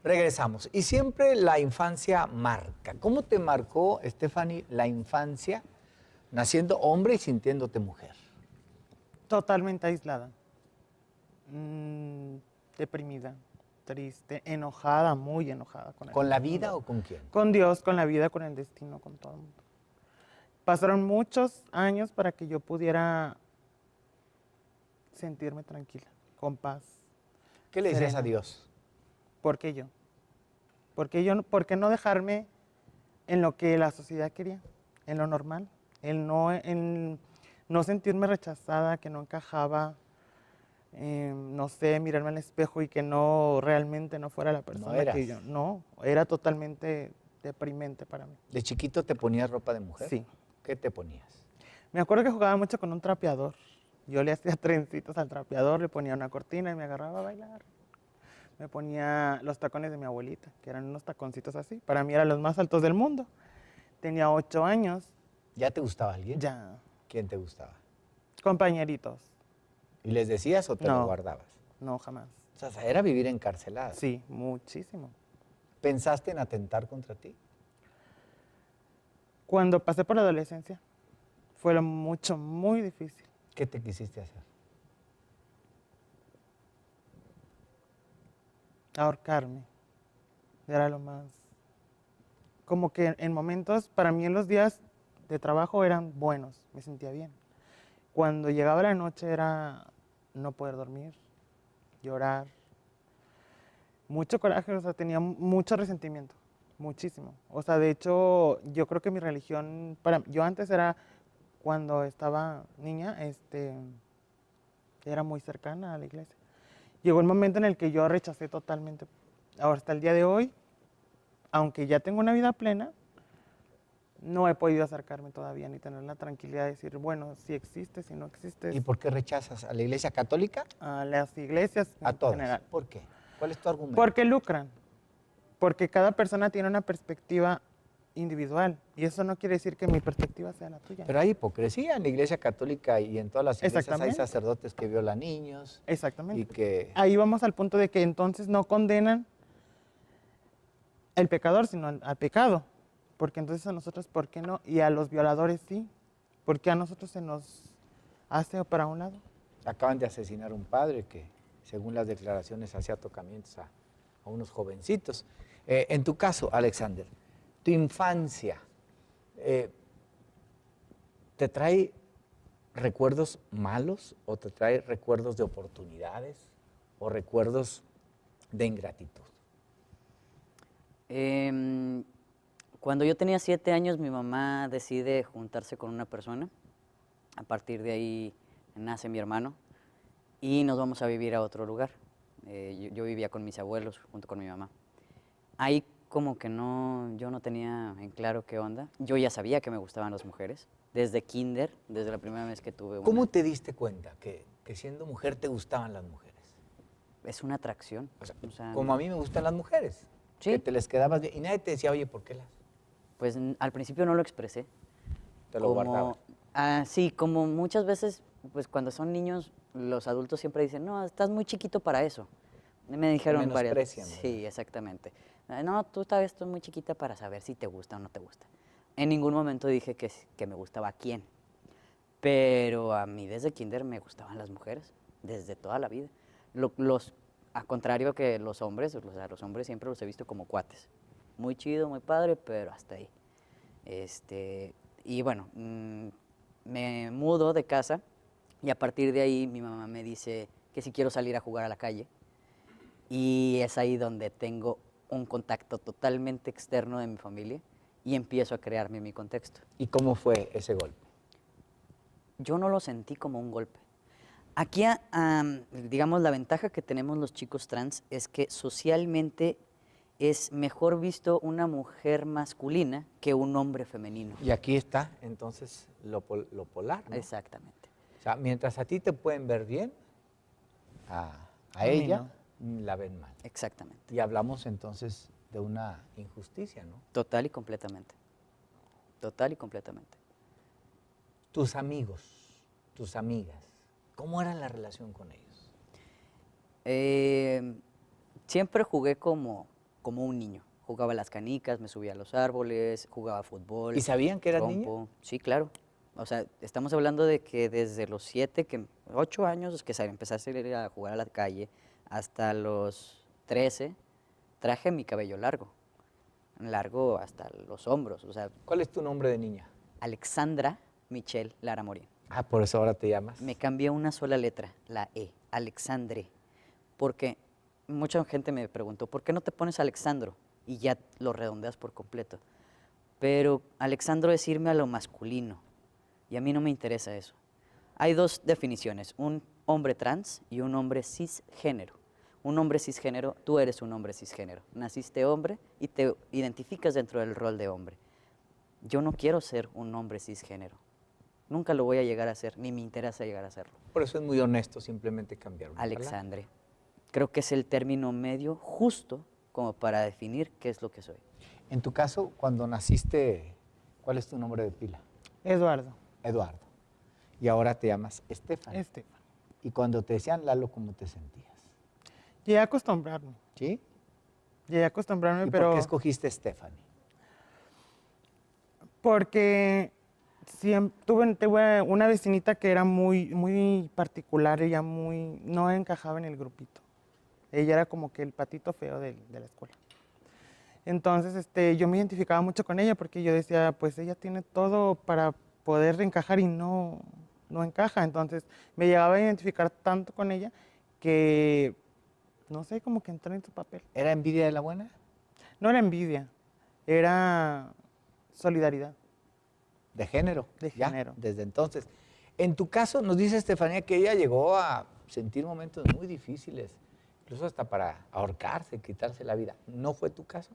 Regresamos. Y siempre la infancia marca. ¿Cómo te marcó, Stephanie, la infancia naciendo hombre y sintiéndote mujer? Totalmente aislada, deprimida, triste, enojada, muy enojada con el ¿Con la mundo. vida o con quién? Con Dios, con la vida, con el destino, con todo el mundo. Pasaron muchos años para que yo pudiera sentirme tranquila, con paz. ¿Qué le decías serena. a Dios? ¿Por qué yo? ¿Por qué no dejarme en lo que la sociedad quería, en lo normal? En no sentirme rechazada, que no encajaba, no sé, mirarme al espejo y que no realmente no fuera la persona que yo. No, era totalmente deprimente para mí. ¿De chiquito te ponías ropa de mujer? Sí. ¿Qué te ponías? Me acuerdo que jugaba mucho con un trapeador. Yo le hacía trencitos al trapeador, le ponía una cortina y me agarraba a bailar. Me ponía los tacones de mi abuelita, que eran unos taconcitos así. Para mí eran los más altos del mundo. Tenía 8 años. ¿Ya te gustaba alguien? Ya. ¿Quién te gustaba? Compañeritos. ¿Y les decías o te lo guardabas? No, jamás. O sea, era vivir encarcelada. Sí, muchísimo. ¿Pensaste en atentar contra ti? Cuando pasé por la adolescencia, fue muy difícil. ¿Qué te quisiste hacer? Ahorcarme. Era lo más... Como que en momentos, para mí en los días de trabajo eran buenos, me sentía bien. Cuando llegaba la noche era no poder dormir, llorar. Mucho coraje, o sea, tenía mucho resentimiento, muchísimo. O sea, de hecho, yo creo que mi religión, yo antes era, cuando estaba niña, era muy cercana a la iglesia. Llegó el momento en el que yo rechacé totalmente. Ahora, hasta el día de hoy, aunque ya tengo una vida plena, no he podido acercarme todavía ni tener la tranquilidad de decir, bueno, si existe, si no existe. ¿Y por qué rechazas? ¿A la iglesia católica? A las iglesias A en todas. general. ¿Por qué? ¿Cuál es tu argumento? Porque lucran. Porque cada persona tiene una perspectiva individual. Y eso no quiere decir que mi perspectiva sea la tuya. Pero hay hipocresía en la iglesia católica y en todas las iglesias hay Exactamente. sacerdotes que violan niños. Exactamente. Y que... Ahí vamos al punto de que entonces no condenan el pecador, sino al pecado. Porque entonces a nosotros, ¿por qué no? Y a los violadores sí. ¿Por qué a nosotros se nos hace para un lado? Acaban de asesinar a un padre que, según las declaraciones, hacía tocamientos a unos jovencitos. En tu caso, Alexander, tu infancia, ¿te trae recuerdos malos o te trae recuerdos de oportunidades o recuerdos de ingratitud? Cuando yo tenía 7 años, mi mamá decide juntarse con una persona. A partir de ahí nace mi hermano y nos vamos a vivir a otro lugar. Yo vivía con mis abuelos junto con mi mamá. Ahí como que yo no tenía en claro qué onda. Yo ya sabía que me gustaban las mujeres, desde kinder, desde la primera vez que tuve una. ¿Cómo te diste cuenta que siendo mujer te gustaban las mujeres? Es una atracción. O sea, como a mí me gustan las mujeres. Sí. Que te les quedabas bien y nadie te decía, oye, ¿por qué las? Pues al principio no lo expresé. Te lo guardabas. Sí, como muchas veces, pues cuando son niños, los adultos siempre dicen, no, estás muy chiquito para eso. Me dijeron varias veces. Sí, exactamente. No, tú sabes, estás muy chiquita para saber si te gusta o no te gusta. En ningún momento dije que me gustaba quién. Pero a mí desde kinder me gustaban las mujeres, desde toda la vida. A contrario que los hombres, o sea, los hombres siempre los he visto como cuates. Muy chido, muy padre, pero hasta ahí. Y bueno, me mudo de casa y a partir de ahí mi mamá me dice que si quiero salir a jugar a la calle. Y es ahí donde tengo un contacto totalmente externo de mi familia y empiezo a crearme mi contexto. ¿Y cómo fue ese golpe? Yo no lo sentí como un golpe. Aquí, digamos, la ventaja que tenemos los chicos trans es que socialmente es mejor visto una mujer masculina que un hombre femenino. Y aquí está, entonces, lo polar, ¿no? Exactamente. O sea, mientras a ti te pueden ver bien, a ella la ven mal. Exactamente. Y hablamos entonces de una injusticia, ¿no? Total y completamente. Total y completamente. Tus amigos, tus amigas, ¿cómo era la relación con ellos? Siempre jugué como como un niño. Jugaba a las canicas, me subía a los árboles, jugaba fútbol. ¿Y sabían que eras trompo. niño? Sí, claro. O sea, estamos hablando de que desde los 8 años que empecé a salir a jugar a la calle, hasta los 13, traje mi cabello largo hasta los hombros. O sea, ¿Cuál es tu nombre de niña? Alexandra Michelle Lara Morín. Ah, por eso ahora te llamas. Me cambié una sola letra, la E, Alexandre, porque mucha gente me preguntó, ¿por qué no te pones Alexandro? Y ya lo redondeas por completo. Pero Alexandro es irme a lo masculino, y a mí no me interesa eso. Hay dos definiciones, un hombre trans y un hombre cisgénero. Un hombre cisgénero, tú eres un hombre cisgénero. Naciste hombre y te identificas dentro del rol de hombre. Yo no quiero ser un hombre cisgénero. Nunca lo voy a llegar a ser, ni me interesa llegar a serlo. Por eso es muy honesto simplemente cambiar una Alexandre. Creo que es el término medio justo como para definir qué es lo que soy. En tu caso, cuando naciste, ¿cuál es tu nombre de pila? Eduardo. Eduardo. Y ahora te llamas Estefan. Estefan. Y cuando te decían Lalo, ¿cómo te sentías? Llegué a acostumbrarme. ¿Sí? Llegué a acostumbrarme, ¿Y pero... por qué escogiste Stephanie? Porque tuve una vecinita que era muy particular, ella no encajaba en el grupito. Ella era como que el patito feo de la escuela. Entonces, yo me identificaba mucho con ella porque yo decía, pues ella tiene todo para poder encajar y no encaja. Entonces, me llegaba a identificar tanto con ella que, no sé, como que entré en su papel. ¿Era envidia de la buena? No era envidia, era solidaridad. De género. De ya, género. Desde entonces. En tu caso, nos dice Estefanía que ella llegó a sentir momentos muy difíciles, incluso hasta para ahorcarse, quitarse la vida. ¿No fue tu caso?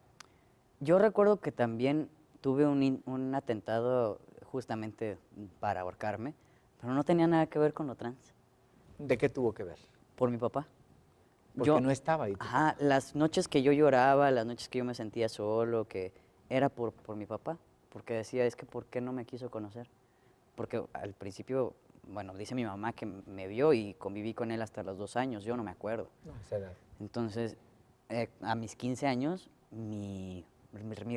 Yo recuerdo que también tuve un atentado justamente para ahorcarme, pero no tenía nada que ver con lo trans, ¿De qué tuvo que ver? por mi papá. Porque no estaba ahí. Ajá, las noches que yo lloraba, las noches que yo me sentía solo, que era por mi papá, porque decía, es que ¿por qué no me quiso conocer? Porque al principio, bueno, dice mi mamá que me vio y conviví con él hasta los 2 años, yo no me acuerdo. No, esa edad. Entonces, a mis 15 años, mi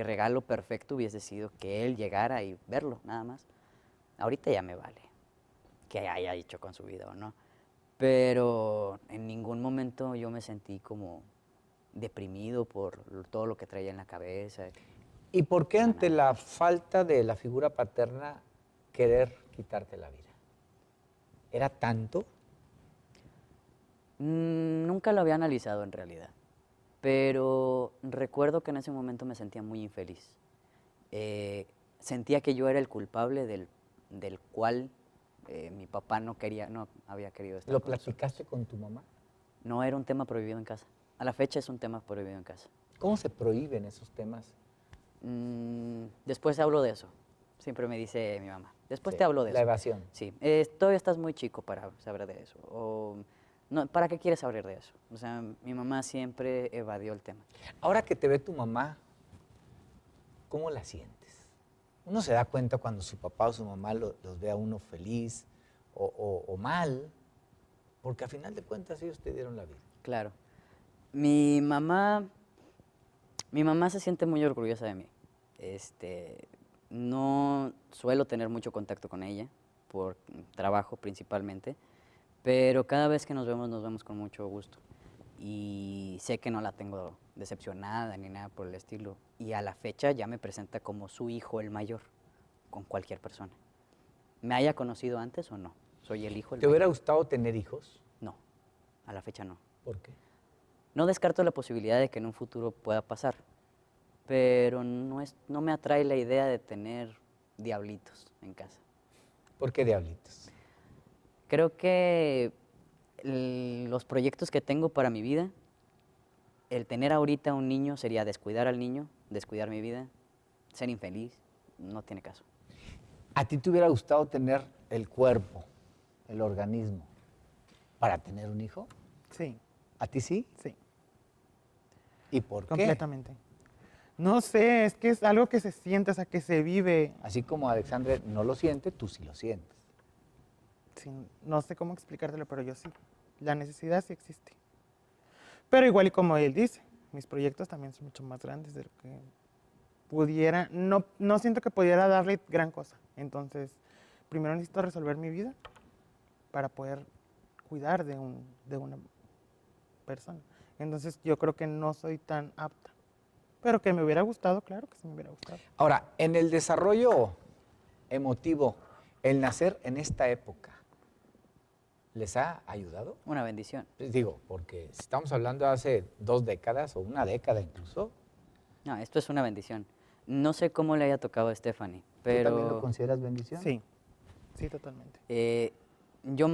regalo perfecto hubiese sido que él llegara y verlo, nada más. Ahorita ya me vale que haya hecho con su vida o no. Pero en ningún momento yo me sentí como deprimido por todo lo que traía en la cabeza. ¿Y por qué ante la falta de la figura paterna querer quitarte la vida? ¿Era tanto? Nunca lo había analizado en realidad, pero recuerdo que en ese momento me sentía muy infeliz. Sentía que yo era el culpable del cual mi papá no había querido estar ¿Lo con nosotros. platicaste con tu mamá? No era un tema prohibido en casa. A la fecha es un tema prohibido en casa. ¿Cómo se prohíben esos temas? Después hablo de eso. Siempre me dice mi mamá. Después Sí, te hablo de la eso. evasión. Sí. Todavía estás muy chico para saber de eso. O, no, ¿para qué quieres saber de eso? O sea, mi mamá siempre evadió el tema. Ahora que te ve tu mamá, ¿cómo la sientes? Uno se da cuenta cuando su papá o su mamá los ve a uno feliz o mal, porque a final de cuentas ellos te dieron la vida. Claro. Mi mamá se siente muy orgullosa de mí. No suelo tener mucho contacto con ella, por trabajo principalmente, pero cada vez que nos vemos con mucho gusto. Y sé que no la tengo decepcionada ni nada por el estilo. Y a la fecha ya me presenta como su hijo el mayor, con cualquier persona. ¿Me haya conocido antes o no? Soy el hijo el ¿Te mayor. hubiera gustado tener hijos? No, a la fecha no. ¿Por qué? No descarto la posibilidad de que en un futuro pueda pasar, pero no me atrae la idea de tener diablitos en casa. ¿Por qué diablitos? Creo que los proyectos que tengo para mi vida, el tener ahorita un niño sería descuidar al niño, descuidar mi vida, ser infeliz, no tiene caso. ¿A ti te hubiera gustado tener el cuerpo, el organismo, para tener un hijo? Sí, ¿A ti sí? sí, ¿Y por qué? completamente. No sé, es que es algo que se siente, o sea, que se vive. Así como Alexandre no lo siente, tú sí lo sientes. Sí, no sé cómo explicártelo, pero yo sí. La necesidad sí existe. Pero igual y como él dice, mis proyectos también son mucho más grandes de lo que pudiera, no siento que pudiera darle gran cosa. Entonces, primero necesito resolver mi vida para poder cuidar de una persona. Entonces, yo creo que no soy tan apta. Pero que me hubiera gustado, claro que sí me hubiera gustado. Ahora, en el desarrollo emotivo, el nacer en esta época, ¿les ha ayudado? Una bendición. Pues digo, porque si estamos hablando de hace 2 décadas o una década incluso. No, esto es una bendición. No sé cómo le haya tocado a Stephanie, pero... ¿Tú también lo consideras bendición? Sí, sí, totalmente. Yo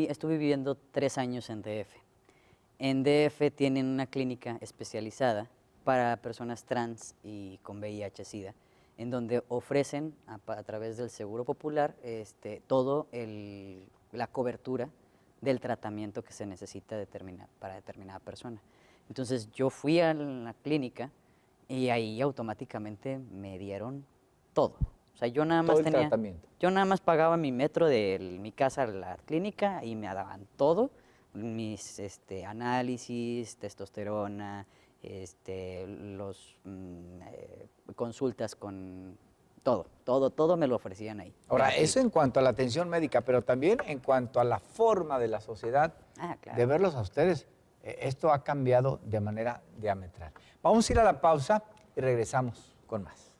estuve viviendo 3 años en DF. En DF tienen una clínica especializada para personas trans y con VIH-Sida, en donde ofrecen a través del Seguro Popular todo la cobertura del tratamiento que se necesita para determinada persona. Entonces yo fui a la clínica y ahí automáticamente me dieron todo. O sea, yo nada más todo el tratamiento. Yo nada más pagaba mi metro de mi casa a la clínica y me daban todo, mis análisis, testosterona, los consultas con todo me lo ofrecían ahí. Ahora, eso en cuanto a la atención médica, pero también en cuanto a la forma de la sociedad de verlos a ustedes. Esto ha cambiado de manera diametral. Vamos a ir a la pausa y regresamos con más.